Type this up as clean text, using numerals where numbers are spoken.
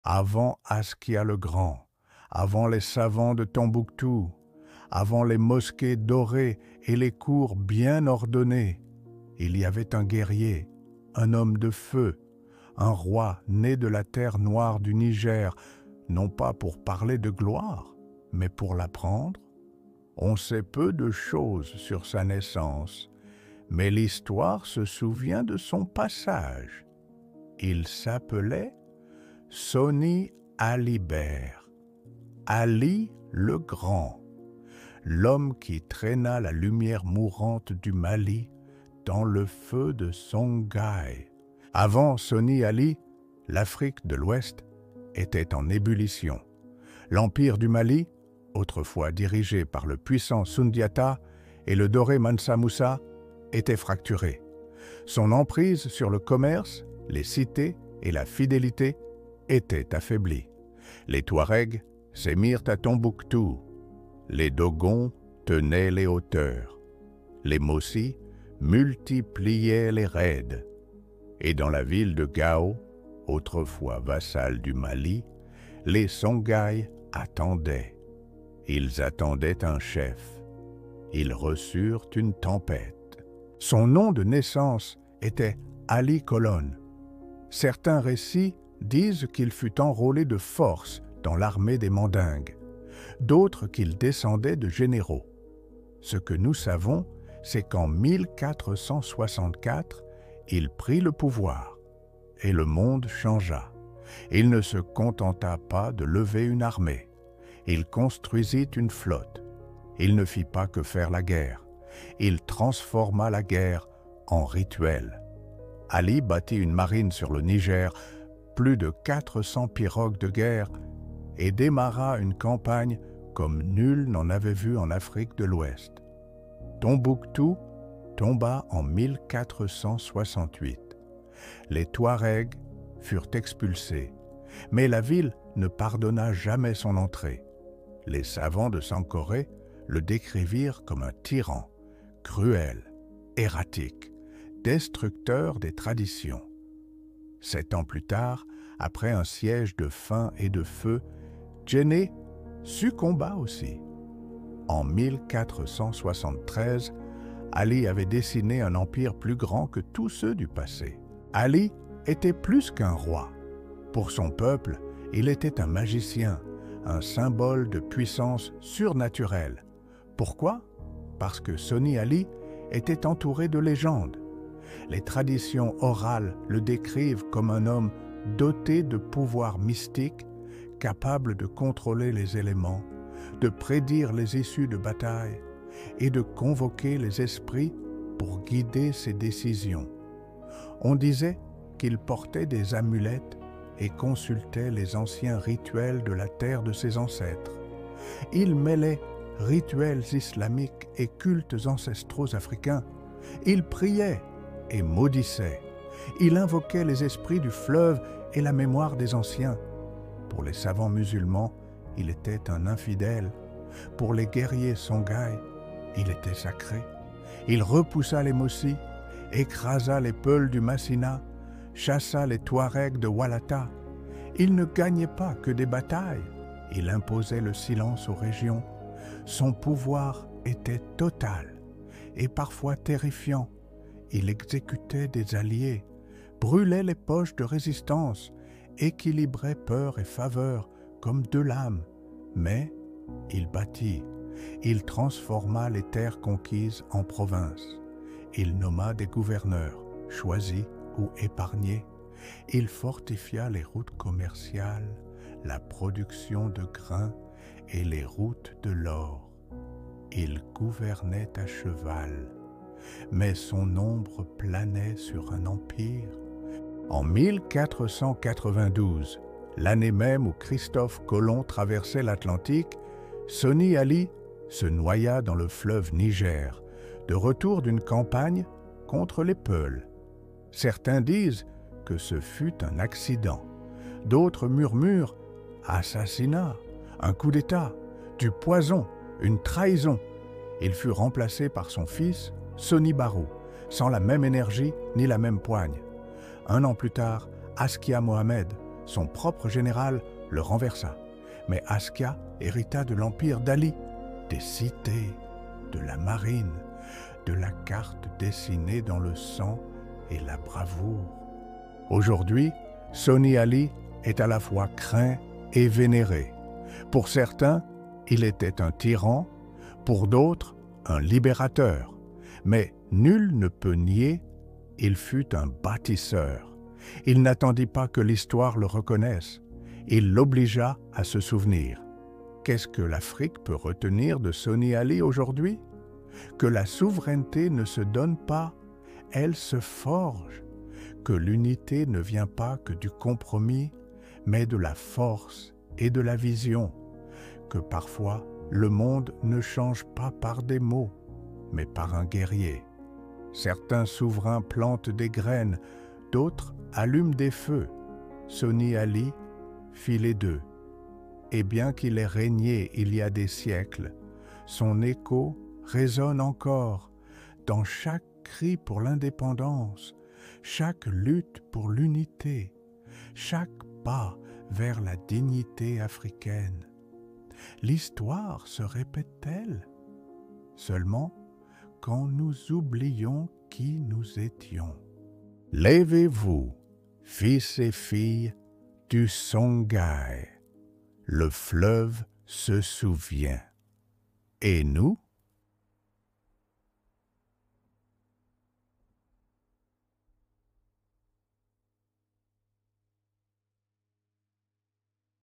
Avant Askia le Grand, avant les savants de Tombouctou, avant les mosquées dorées et les cours bien ordonnées, il y avait un guerrier, un homme de feu, un roi né de la terre noire du Niger, non pas pour parler de gloire, mais pour l'apprendre. On sait peu de choses sur sa naissance, mais l'histoire se souvient de son passage. Il s'appelait Soni Alibert, Ali le Grand, l'homme qui traîna la lumière mourante du Mali dans le feu de Songhai. Avant Soni Ali, l'Afrique de l'Ouest était en ébullition. L'empire du Mali, autrefois dirigé par le puissant Sundiata et le doré Mansa Moussa, était fracturé. Son emprise sur le commerce, les cités et la fidélité était affaiblie. Les Touaregs s'émirent à Tombouctou. Les Dogons tenaient les hauteurs. Les Mossi multipliaient les raids. Et dans la ville de Gao, autrefois vassale du Mali, les Songhai attendaient. Ils attendaient un chef. Ils reçurent une tempête. Son nom de naissance était Ali Colonne. Certains récits disent qu'il fut enrôlé de force dans l'armée des Mandingues, d'autres qu'il descendait de généraux. Ce que nous savons, c'est qu'en 1464, il prit le pouvoir, et le monde changea. Il ne se contenta pas de lever une armée. Il construisit une flotte. Il ne fit pas que faire la guerre. Il transforma la guerre en rituel. Ali bâtit une marine sur le Niger, plus de 400 pirogues de guerre, et démarra une campagne comme nul n'en avait vu en Afrique de l'Ouest. Tombouctou tomba en 1468. Les Touaregs furent expulsés, mais la ville ne pardonna jamais son entrée. Les savants de Sankoré le décrivirent comme un tyran, cruel, erratique, destructeur des traditions. 7 ans plus tard, après un siège de faim et de feu, Djenné succomba aussi. En 1473, Ali avait dessiné un empire plus grand que tous ceux du passé. Ali était plus qu'un roi. Pour son peuple, il était un magicien, un symbole de puissance surnaturelle. Pourquoi? Parce que Soni Ali était entouré de légendes. Les traditions orales le décrivent comme un homme doté de pouvoirs mystiques, capable de contrôler les éléments, de prédire les issues de bataille et de convoquer les esprits pour guider ses décisions. On disait qu'il portait des amulettes et consultait les anciens rituels de la terre de ses ancêtres. Il mêlait rituels islamiques et cultes ancestraux africains. Il priait et maudissait. Il invoquait les esprits du fleuve et la mémoire des anciens. Pour les savants musulmans, il était un infidèle. Pour les guerriers Songhai, il était sacré. Il repoussa les Mossi, écrasa les Peuls du Massina, chassa les Touaregs de Walata. Il ne gagnait pas que des batailles. Il imposait le silence aux régions. Son pouvoir était total et parfois terrifiant. Il exécutait des alliés, brûlait les poches de résistance, équilibrait peur et faveur comme deux lames. Mais il bâtit, il transforma les terres conquises en provinces. Il nomma des gouverneurs, choisis ou épargnés. Il fortifia les routes commerciales, la production de grains et les routes de l'or. Il gouvernait à cheval, mais son ombre planait sur un empire. En 1492, l'année même où Christophe Colomb traversait l'Atlantique, Soni Ali se noya dans le fleuve Niger, de retour d'une campagne contre les Peuls. Certains disent que ce fut un accident. D'autres murmurent assassinat, un coup d'État, du poison, une trahison. Il fut remplacé par son fils, Soni Barou, sans la même énergie ni la même poigne. 1 an plus tard, Askia Mohamed, son propre général le renversa. Mais Askia hérita de l'empire d'Ali, des cités, de la marine, de la carte dessinée dans le sang et la bravoure. Aujourd'hui, Sonny Ali est à la fois craint et vénéré. Pour certains, il était un tyran, pour d'autres, un libérateur. Mais nul ne peut nier, il fut un bâtisseur. Il n'attendit pas que l'histoire le reconnaisse. Il l'obligea à se souvenir. Qu'est-ce que l'Afrique peut retenir de Sonny Ali aujourd'hui? Que la souveraineté ne se donne pas, elle se forge. Que l'unité ne vient pas que du compromis, mais de la force et de la vision. Que parfois, le monde ne change pas par des mots, mais par un guerrier. Certains souverains plantent des graines, d'autres allument des feux. Sonny Ali fit les deux. Et bien qu'il ait régné il y a des siècles, son écho résonne encore dans chaque cri pour l'indépendance, chaque lutte pour l'unité, chaque pas vers la dignité africaine. L'histoire se répète-t-elle? Seulement quand nous oublions qui nous étions. Levez-vous, fils et filles du Songhai. Le fleuve se souvient. Et nous?